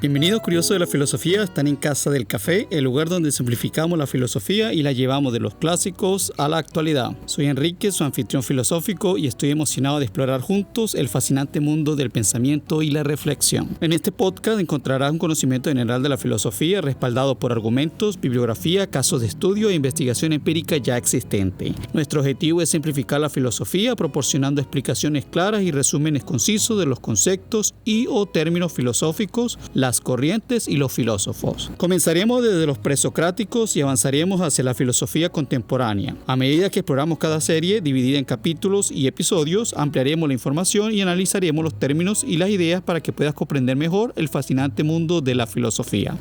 Bienvenidos curiosos de la filosofía, están en Casa del Café, el lugar donde simplificamos la filosofía y la llevamos de los clásicos a la actualidad. Soy Enrique, su anfitrión filosófico, y estoy emocionado de explorar juntos el fascinante mundo del pensamiento y la reflexión. En este podcast encontrarás un conocimiento general de la filosofía respaldado por argumentos, bibliografía, casos de estudio e investigación empírica ya existente. Nuestro objetivo es simplificar la filosofía proporcionando explicaciones claras y resúmenes concisos de los conceptos y o términos filosóficos, las corrientes y los filósofos. Comenzaremos desde los presocráticos y avanzaremos hacia la filosofía contemporánea. A medida que exploramos cada serie, dividida en capítulos y episodios, ampliaremos la información y analizaremos los términos y las ideas para que puedas comprender mejor el fascinante mundo de la filosofía.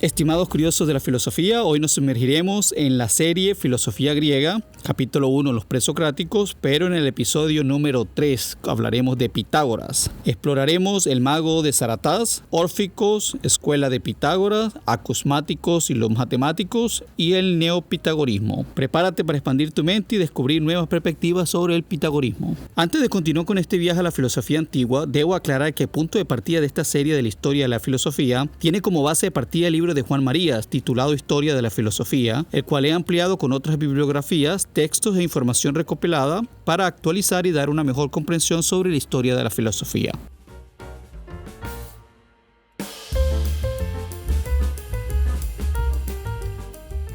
Estimados curiosos de la filosofía, hoy nos sumergiremos en la serie Filosofía Griega, capítulo 1, los presocráticos, pero en el episodio número 3 hablaremos de Pitágoras. Exploraremos el mago de Saratás, órficos, escuela de Pitágoras, acusmáticos y los matemáticos y el neopitagorismo. Prepárate para expandir tu mente y descubrir nuevas perspectivas sobre el pitagorismo. Antes de continuar con este viaje a la filosofía antigua, debo aclarar que el punto de partida de esta serie de la historia de la filosofía tiene como base de partida el libro de Juan Marías, titulado Historia de la Filosofía, el cual he ampliado con otras bibliografías, textos e información recopilada para actualizar y dar una mejor comprensión sobre la historia de la filosofía.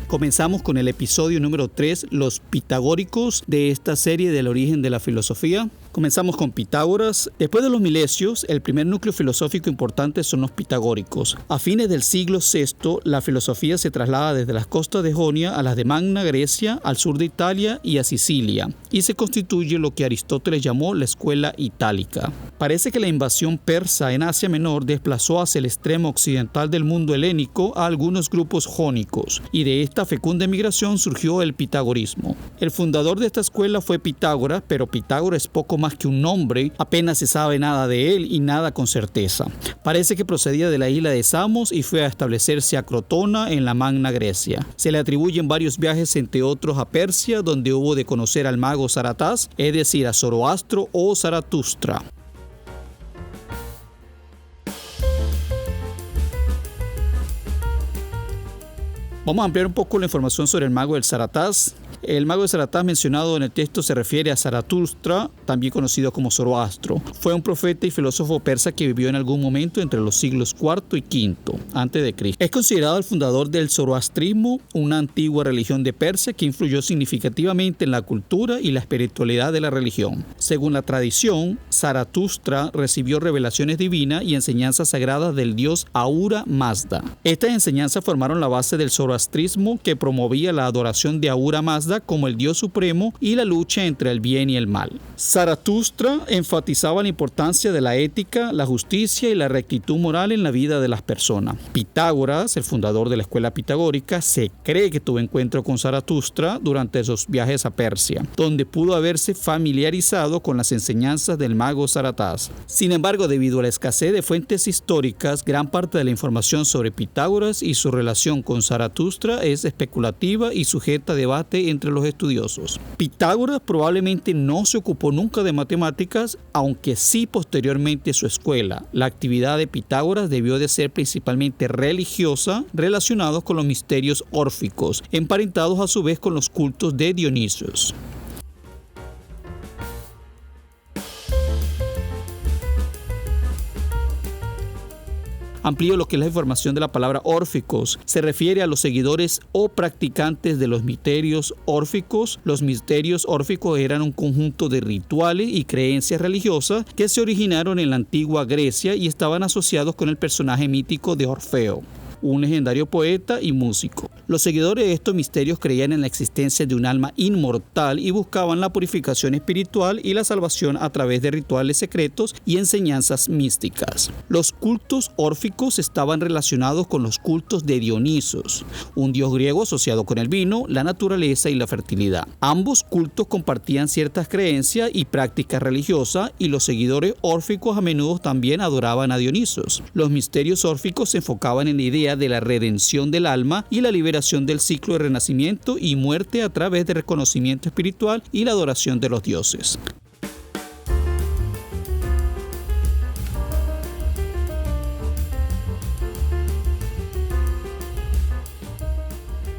Comenzamos con el episodio número 3, los pitagóricos de esta serie del origen de la filosofía. Comenzamos con Pitágoras. Después de los milesios, el primer núcleo filosófico importante son los pitagóricos. A fines del siglo VI, la filosofía se traslada desde las costas de Jonia a las de Magna Grecia, al sur de Italia y a Sicilia, y se constituye lo que Aristóteles llamó la escuela itálica. Parece que la invasión persa en Asia Menor desplazó hacia el extremo occidental del mundo helénico a algunos grupos jónicos, y de esta fecunda emigración surgió el pitagorismo. El fundador de esta escuela fue Pitágoras, pero Pitágoras es poco más que un nombre, apenas se sabe nada de él y nada con certeza. Parece que procedía de la isla de Samos y fue a establecerse a Crotona en la Magna Grecia. Se le atribuyen varios viajes, entre otros a Persia, donde hubo de conocer al mago Saratás, es decir, a Zoroastro o Zaratustra. Vamos a ampliar un poco la información sobre el mago del Saratás. El mago de Saratás mencionado en el texto se refiere a Zaratustra, también conocido como Zoroastro. Fue un profeta y filósofo persa que vivió en algún momento entre los siglos IV y V a.C. Es considerado el fundador del zoroastrismo, una antigua religión de Persia que influyó significativamente en la cultura y la espiritualidad de la religión. Según la tradición, Zaratustra recibió revelaciones divinas y enseñanzas sagradas del dios Ahura Mazda. Estas enseñanzas formaron la base del zoroastrismo, que promovía la adoración de Ahura Mazda como el Dios supremo y la lucha entre el bien y el mal. Zaratustra enfatizaba la importancia de la ética, la justicia y la rectitud moral en la vida de las personas. Pitágoras, el fundador de la escuela pitagórica, se cree que tuvo encuentro con Zaratustra durante esos viajes a Persia, donde pudo haberse familiarizado con las enseñanzas del mago Saratás. Sin embargo, debido a la escasez de fuentes históricas, gran parte de la información sobre Pitágoras y su relación con Zaratustra es especulativa y sujeta a debate entre los estudiosos. Pitágoras probablemente no se ocupó nunca de matemáticas, aunque sí posteriormente su escuela. La actividad de Pitágoras debió de ser principalmente religiosa, relacionados con los misterios órficos, emparentados a su vez con los cultos de Dionisios. Amplío lo que es la información de la palabra órficos. Se refiere a los seguidores o practicantes de los misterios órficos. Los misterios órficos eran un conjunto de rituales y creencias religiosas que se originaron en la antigua Grecia y estaban asociados con el personaje mítico de Orfeo, un legendario poeta y músico. Los seguidores de estos misterios creían en la existencia de un alma inmortal y buscaban la purificación espiritual y la salvación a través de rituales secretos y enseñanzas místicas. Los cultos órficos estaban relacionados con los cultos de Dionisos, un dios griego asociado con el vino, la naturaleza y la fertilidad. Ambos cultos compartían ciertas creencias y prácticas religiosas, y los seguidores órficos a menudo también adoraban a Dionisos. Los misterios órficos se enfocaban en la idea idea de la redención del alma y la liberación del ciclo de renacimiento y muerte a través de reconocimiento espiritual y la adoración de los dioses.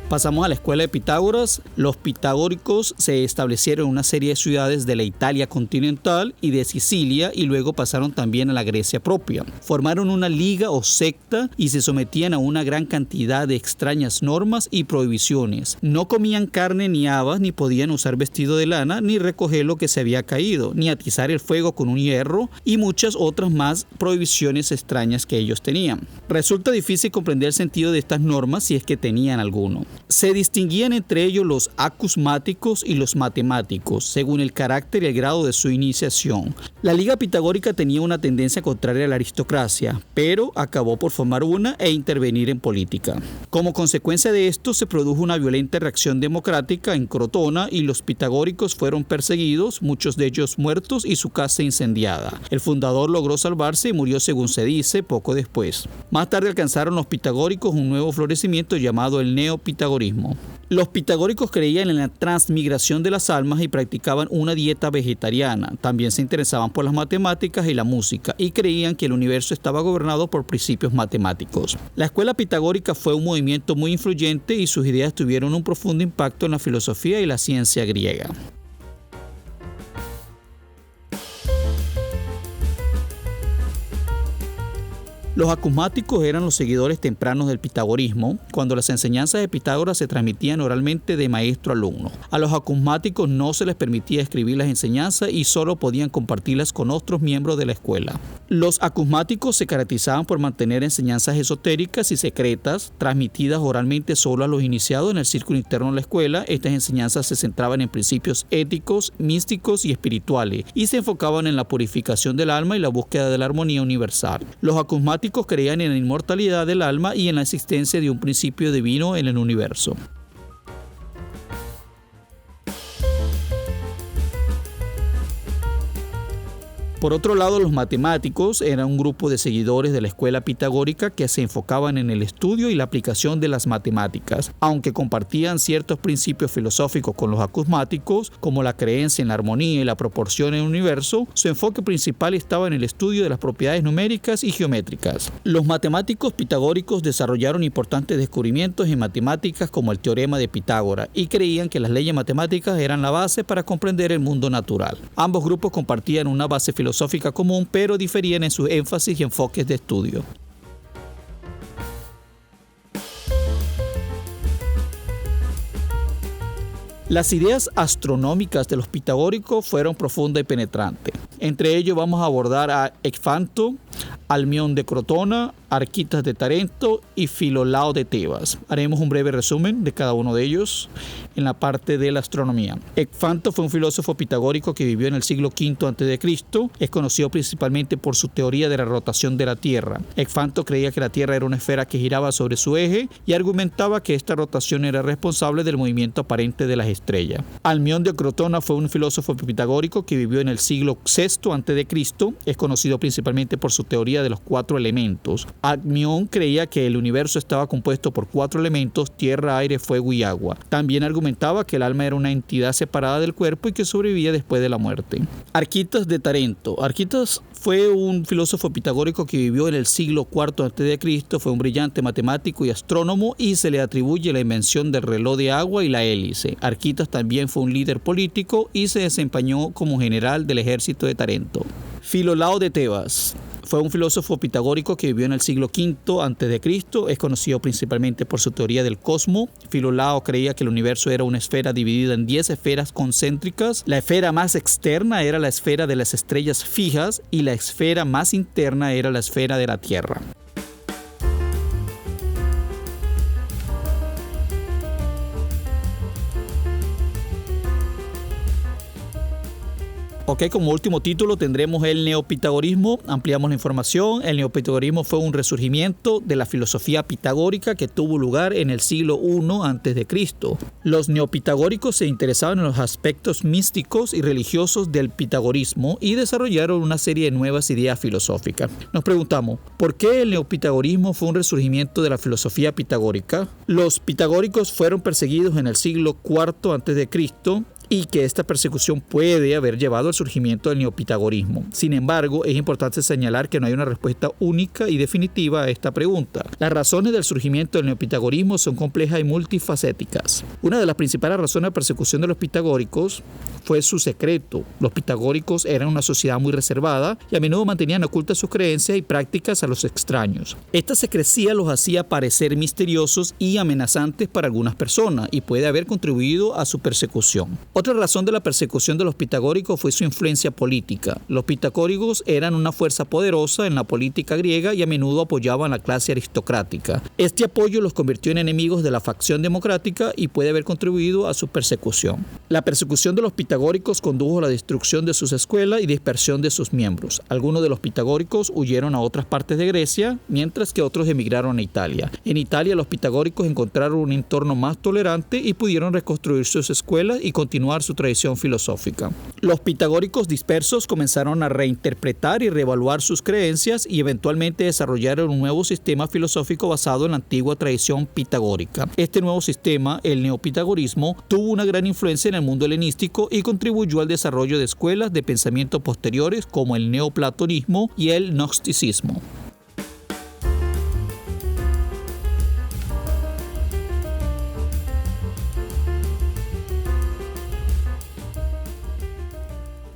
Pasamos a la escuela de Pitágoras. Los pitagóricos se establecieron en una serie de ciudades de la Italia continental y de Sicilia y luego pasaron también a la Grecia propia. Formaron una liga o secta y se sometían a una gran cantidad de extrañas normas y prohibiciones. No comían carne ni habas, ni podían usar vestido de lana, ni recoger lo que se había caído, ni atizar el fuego con un hierro y muchas otras más prohibiciones extrañas que ellos tenían. Resulta difícil comprender el sentido de estas normas si es que tenían alguno. Se distinguían entre ellos los acusmáticos y los matemáticos, según el carácter y el grado de su iniciación. La Liga Pitagórica tenía una tendencia contraria a la aristocracia, pero acabó por formar una e intervenir en política. Como consecuencia de esto, se produjo una violenta reacción democrática en Crotona y los pitagóricos fueron perseguidos, muchos de ellos muertos y su casa incendiada. El fundador logró salvarse y murió, según se dice, poco después. Más tarde alcanzaron los pitagóricos un nuevo florecimiento llamado el neopitagorismo. Los pitagóricos creían en la transmigración de las almas y practicaban una dieta vegetariana. También se interesaban por las matemáticas y la música y creían que el universo estaba gobernado por principios matemáticos. La escuela pitagórica fue un movimiento muy influyente y sus ideas tuvieron un profundo impacto en la filosofía y la ciencia griega. Los acusmáticos eran los seguidores tempranos del pitagorismo, cuando las enseñanzas de Pitágoras se transmitían oralmente de maestro a alumno. A los acusmáticos no se les permitía escribir las enseñanzas y solo podían compartirlas con otros miembros de la escuela. Los acusmáticos se caracterizaban por mantener enseñanzas esotéricas y secretas, transmitidas oralmente solo a los iniciados en el círculo interno de la escuela. Estas enseñanzas se centraban en principios éticos, místicos y espirituales, y se enfocaban en la purificación del alma y la búsqueda de la armonía universal. Los acusmáticos creían en la inmortalidad del alma y en la existencia de un principio divino en el universo. Por otro lado, los matemáticos eran un grupo de seguidores de la escuela pitagórica que se enfocaban en el estudio y la aplicación de las matemáticas. Aunque compartían ciertos principios filosóficos con los acusmáticos, como la creencia en la armonía y la proporción en el universo, su enfoque principal estaba en el estudio de las propiedades numéricas y geométricas. Los matemáticos pitagóricos desarrollaron importantes descubrimientos en matemáticas como el teorema de Pitágoras y creían que las leyes matemáticas eran la base para comprender el mundo natural. Ambos grupos compartían una base filosófica común, pero diferían en sus énfasis y enfoques de estudio. Las ideas astronómicas de los pitagóricos fueron profundas y penetrantes. Entre ellos vamos a abordar a Ecfanto, Almión de Crotona, Arquitas de Tarento y Filolao de Tebas. Haremos un breve resumen de cada uno de ellos en la parte de la astronomía. Ecfanto fue un filósofo pitagórico que vivió en el siglo V a.C. Es conocido principalmente por su teoría de la rotación de la Tierra. Ecfanto creía que la Tierra era una esfera que giraba sobre su eje y argumentaba que esta rotación era responsable del movimiento aparente de las estrellas. Almión de Crotona fue un filósofo pitagórico que vivió en el siglo VI a.C. Es conocido principalmente por su teoría de los 4 elementos. Almión creía que el universo estaba compuesto por 4 elementos: tierra, aire, fuego y agua. También argumentaba que el alma era una entidad separada del cuerpo y que sobrevivía después de la muerte. Arquitas de Tarento. Arquitas fue un filósofo pitagórico que vivió en el siglo IV a.C. Fue un brillante matemático y astrónomo y se le atribuye la invención del reloj de agua y la hélice. Arquitas también fue un líder político y se desempeñó como general del ejército de Tarento. Filolao de Tebas fue un filósofo pitagórico que vivió en el siglo V a.C. Es conocido principalmente por su teoría del cosmos. Filolao creía que el universo era una esfera dividida en 10 esferas concéntricas. La esfera más externa era la esfera de las estrellas fijas y la esfera más interna era la esfera de la Tierra. Ok, como último título tendremos el neopitagorismo. Ampliamos la información. El neopitagorismo fue un resurgimiento de la filosofía pitagórica que tuvo lugar en el siglo I a.C. Los neopitagóricos se interesaban en los aspectos místicos y religiosos del pitagorismo y desarrollaron una serie de nuevas ideas filosóficas. Nos preguntamos, ¿por qué el neopitagorismo fue un resurgimiento de la filosofía pitagórica? Los pitagóricos fueron perseguidos en el siglo IV a.C., y que esta persecución puede haber llevado al surgimiento del neopitagorismo. Sin embargo, es importante señalar que no hay una respuesta única y definitiva a esta pregunta. Las razones del surgimiento del neopitagorismo son complejas y multifacéticas. Una de las principales razones de persecución de los pitagóricos fue su secreto. Los pitagóricos eran una sociedad muy reservada y a menudo mantenían ocultas sus creencias y prácticas a los extraños. Esta secrecía los hacía parecer misteriosos y amenazantes para algunas personas y puede haber contribuido a su persecución. Otra razón de la persecución de los pitagóricos fue su influencia política. Los pitagóricos eran una fuerza poderosa en la política griega y a menudo apoyaban a la clase aristocrática. Este apoyo los convirtió en enemigos de la facción democrática y puede haber contribuido a su persecución. La persecución de los pitagóricos condujo a la destrucción de sus escuelas y dispersión de sus miembros. Algunos de los pitagóricos huyeron a otras partes de Grecia, mientras que otros emigraron a Italia. En Italia, los pitagóricos encontraron un entorno más tolerante y pudieron reconstruir sus escuelas y continuar su tradición filosófica. Los pitagóricos dispersos comenzaron a reinterpretar y reevaluar sus creencias y eventualmente desarrollaron un nuevo sistema filosófico basado en la antigua tradición pitagórica. Este nuevo sistema, el neopitagorismo, tuvo una gran influencia en el mundo helenístico y contribuyó al desarrollo de escuelas de pensamiento posteriores como el neoplatonismo y el gnosticismo.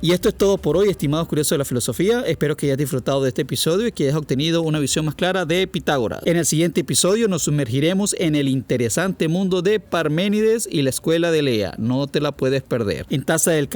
Y esto es todo por hoy, estimados curiosos de la filosofía. Espero que hayas disfrutado de este episodio y que hayas obtenido una visión más clara de Pitágoras. En el siguiente episodio nos sumergiremos en el interesante mundo de Parménides y la escuela de Elea. No te la puedes perder. En Taza del Café